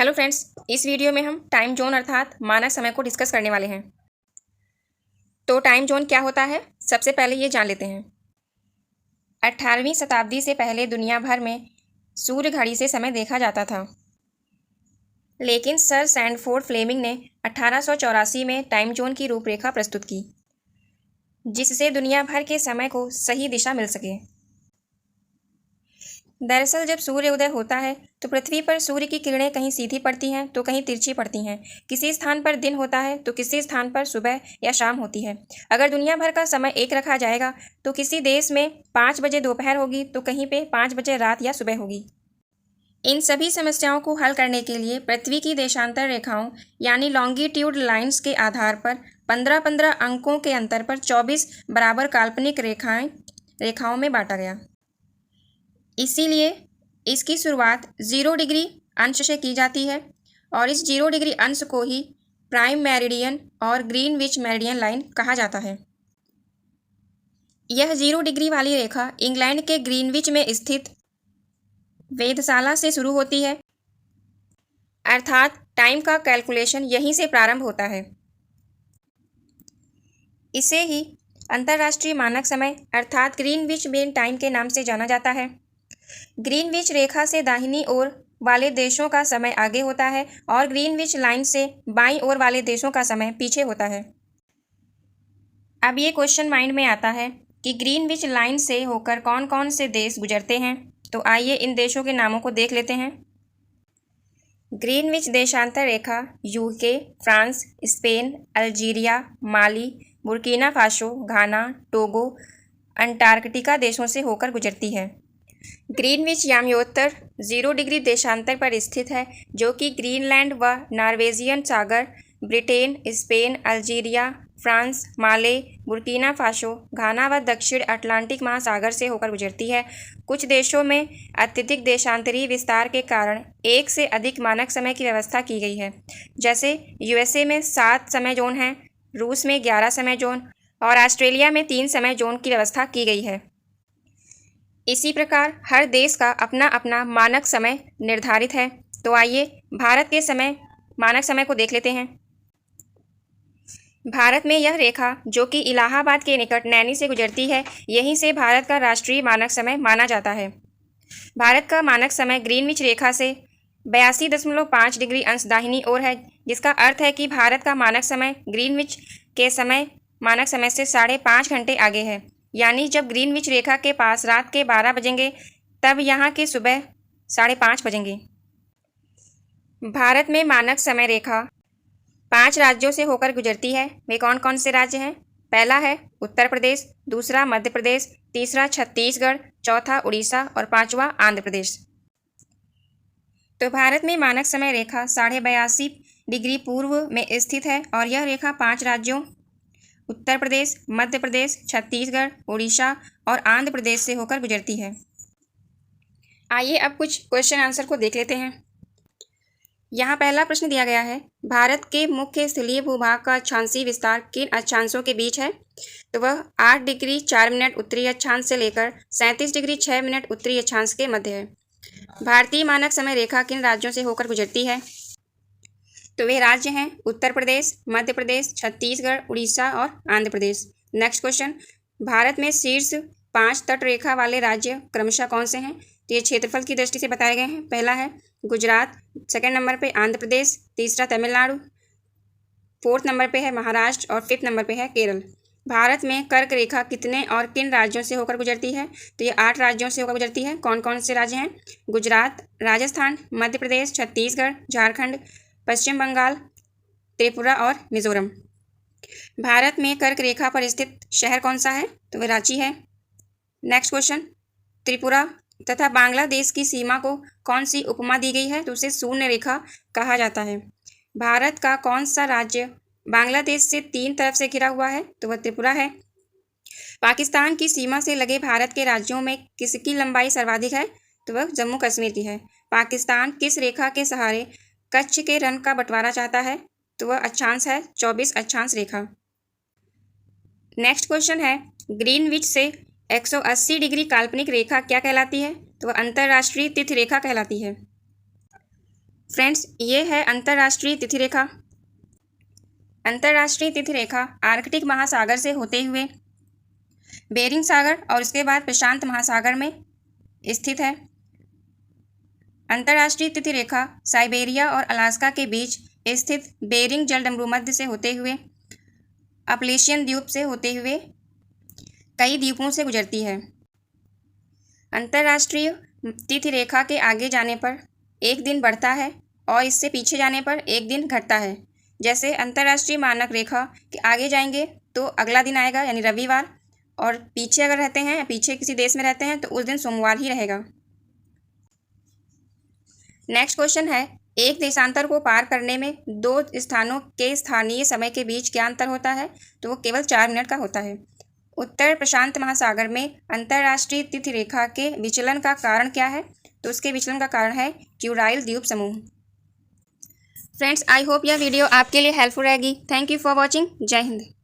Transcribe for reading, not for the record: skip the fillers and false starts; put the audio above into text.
Hello friends, इस video में हम टाइम जोन अर्थात मानक समय को डिस्कस करने वाले हैं। तो टाइम जोन क्या होता है, सबसे पहले ये जान लेते हैं। 18वीं शताब्दी से पहले दुनिया भर में सूर्य घड़ी से समय देखा जाता था, लेकिन सर सैंडफोर्ड फ्लेमिंग ने 1884 में टाइम जोन की रूपरेखा प्रस्तुत की, जिससे दुनिया भर के समय को सही दिशा मिल सके। दरअसल जब सूर्य उदय होता है तो पृथ्वी पर सूर्य की किरणें कहीं सीधी पड़ती हैं तो कहीं तिरछी पड़ती हैं। किसी स्थान पर दिन होता है तो किसी स्थान पर सुबह या शाम होती है। अगर दुनिया भर का समय एक रखा जाएगा तो किसी देश में 5 बजे दोपहर होगी तो कहीं पे 5 बजे रात या सुबह होगी। इन सभी समस्याओं को हल करने के लिए पृथ्वी की देशांतर रेखाओं यानी लॉन्गिट्यूड लाइन्स के आधार पर 15-15 अंकों के अंतर पर 24 बराबर काल्पनिक रेखाओं में बांटा गया। इसीलिए इसकी शुरुआत 0 डिग्री अंश से की जाती है और इस 0 डिग्री अंश को ही प्राइम मेरिडियन और ग्रीनविच मेरिडियन लाइन कहा जाता है। यह 0 डिग्री वाली रेखा इंग्लैंड के ग्रीनविच में स्थित वेधशाला से शुरू होती है, अर्थात टाइम का कैलकुलेशन यहीं से प्रारंभ होता है। इसे ही अंतर्राष्ट्रीय मानक समय अर्थात ग्रीनविच मीन टाइम के नाम से जाना जाता है। ग्रीनविच रेखा से दाहिनी ओर वाले देशों का समय आगे होता है और ग्रीनविच लाइन से बाईं ओर वाले देशों का समय पीछे होता है। अब ये क्वेश्चन माइंड में आता है कि ग्रीनविच लाइन से होकर कौन कौन से देश गुजरते हैं, तो आइए इन देशों के नामों को देख लेते हैं। ग्रीनविच देशांतर रेखा यूके, फ्रांस, स्पेन, अल्जीरिया, माली, बुर्किना फासो, घाना, टोगो, अंटार्कटिका देशों से होकर गुजरती है। ग्रीनविच याम्योत्तर 0 डिग्री देशांतर पर स्थित है, जो कि ग्रीनलैंड व नॉर्वेजियन सागर, ब्रिटेन, स्पेन, अल्जीरिया, फ्रांस, माले, बुर्किना फासो, घाना व दक्षिण अटलांटिक महासागर से होकर गुजरती है। कुछ देशों में अत्यधिक देशांतरीय विस्तार के कारण एक से अधिक मानक समय की व्यवस्था की गई है। जैसे यूएसए में 7 समय जोन हैं, रूस में 11 समय जोन और ऑस्ट्रेलिया में 3 समय जोन की व्यवस्था की गई है। इसी प्रकार हर देश का अपना अपना मानक समय निर्धारित है। तो आइए भारत के मानक समय को देख लेते हैं। भारत में यह रेखा जो कि इलाहाबाद के निकट नैनी से गुजरती है, यहीं से भारत का राष्ट्रीय मानक समय माना जाता है। भारत का मानक समय ग्रीनविच रेखा से 82.5 डिग्री अंश दाहिनी ओर है, जिसका अर्थ है कि भारत का मानक समय ग्रीनविच के मानक समय से 5.5 घंटे आगे है। यानी जब ग्रीनविच रेखा के पास रात के 12 बजेंगे तब यहाँ के सुबह 5:30 बजेंगे। भारत में मानक समय रेखा 5 राज्यों से होकर गुजरती है। वे कौन कौन से राज्य हैं? पहला है उत्तर प्रदेश, दूसरा मध्य प्रदेश, तीसरा छत्तीसगढ़, चौथा उड़ीसा और पांचवा आंध्र प्रदेश। तो भारत में मानक समय रेखा 82.5 डिग्री पूर्व में स्थित है और यह रेखा 5 राज्यों उत्तर प्रदेश, मध्य प्रदेश, छत्तीसगढ़, उड़ीसा और आंध्र प्रदेश से होकर गुजरती है। आइए अब कुछ क्वेश्चन आंसर को देख लेते हैं। यहाँ पहला प्रश्न दिया गया है, भारत के मुख्य स्थलीय भूभाग का अक्षांशीय विस्तार किन अक्षांशों के बीच है? तो वह 8 डिग्री 4 मिनट उत्तरी अक्षांश से लेकर 37 डिग्री 6 मिनट उत्तरी अक्षांश के मध्य है। भारतीय मानक समय रेखा किन राज्यों से होकर गुजरती है? तो वे राज्य हैं उत्तर प्रदेश, मध्य प्रदेश, छत्तीसगढ़, उड़ीसा और आंध्र प्रदेश। नेक्स्ट क्वेश्चन, भारत में शीर्ष 5 तट रेखा वाले राज्य क्रमशः कौन से हैं? तो ये क्षेत्रफल की दृष्टि से बताए गए हैं। पहला है गुजरात, सेकंड नंबर पे आंध्र प्रदेश, तीसरा तमिलनाडु, 4th नंबर पे है महाराष्ट्र और 5th नंबर पे है केरल। भारत में कर्क रेखा कितने और किन राज्यों से होकर गुजरती है? तो ये 8 राज्यों से होकर गुजरती है। कौन कौन से राज्य हैं? गुजरात, राजस्थान, मध्य प्रदेश, छत्तीसगढ़, झारखंड, पश्चिम बंगाल, त्रिपुरा और मिजोरम। भारत में कर्क रेखा पर स्थित शहर कौन सा है? तो वह रांची है। नेक्स्ट क्वेश्चन, त्रिपुरा तथा बांग्लादेश की सीमा को कौन सी उपमा दी गई है? तो उसे शून्य रेखा कहा जाता है। भारत का कौन सा राज्य बांग्लादेश से 3 तरफ से घिरा हुआ है? तो वह त्रिपुरा है। पाकिस्तान की सीमा से लगे भारत के राज्यों में किसकी लंबाई सर्वाधिक है? तो वह जम्मू कश्मीर की है। पाकिस्तान किस रेखा के सहारे कच्छ के रण का बंटवारा चाहता है? तो वह अक्षांश है 24 अक्षांश रेखा। नेक्स्ट क्वेश्चन है, ग्रीनविच से 180 डिग्री काल्पनिक रेखा क्या कहलाती है? तो वह अंतर्राष्ट्रीय तिथि रेखा कहलाती है। फ्रेंड्स, ये है अंतर्राष्ट्रीय तिथि रेखा। अंतर्राष्ट्रीय तिथि रेखा आर्कटिक महासागर से होते हुए बेरिंग सागर और उसके बाद प्रशांत महासागर में स्थित है। अंतर्राष्ट्रीय तिथि रेखा साइबेरिया और अलास्का के बीच स्थित बेरिंग जलडमरूमध्य से होते हुए अपलेशियन द्वीप से होते हुए कई द्वीपों से गुजरती है। अंतर्राष्ट्रीय तिथि रेखा के आगे जाने पर एक दिन बढ़ता है और इससे पीछे जाने पर एक दिन घटता है। जैसे अंतर्राष्ट्रीय मानक रेखा के आगे जाएंगे तो अगला दिन आएगा यानी रविवार, और पीछे अगर रहते हैं, पीछे किसी देश में रहते हैं तो उस दिन सोमवार ही रहेगा। नेक्स्ट क्वेश्चन है, एक देशांतर को पार करने में दो स्थानों के स्थानीय समय के बीच क्या अंतर होता है? तो वो केवल 4 मिनट का होता है। उत्तर प्रशांत महासागर में अंतर्राष्ट्रीय तिथि रेखा के विचलन का कारण क्या है? तो उसके विचलन का कारण है क्यूराइल द्वीप समूह। फ्रेंड्स, आई होप यह वीडियो आपके लिए हेल्पफुल रहेगी। Thank you for watching. जय हिंद।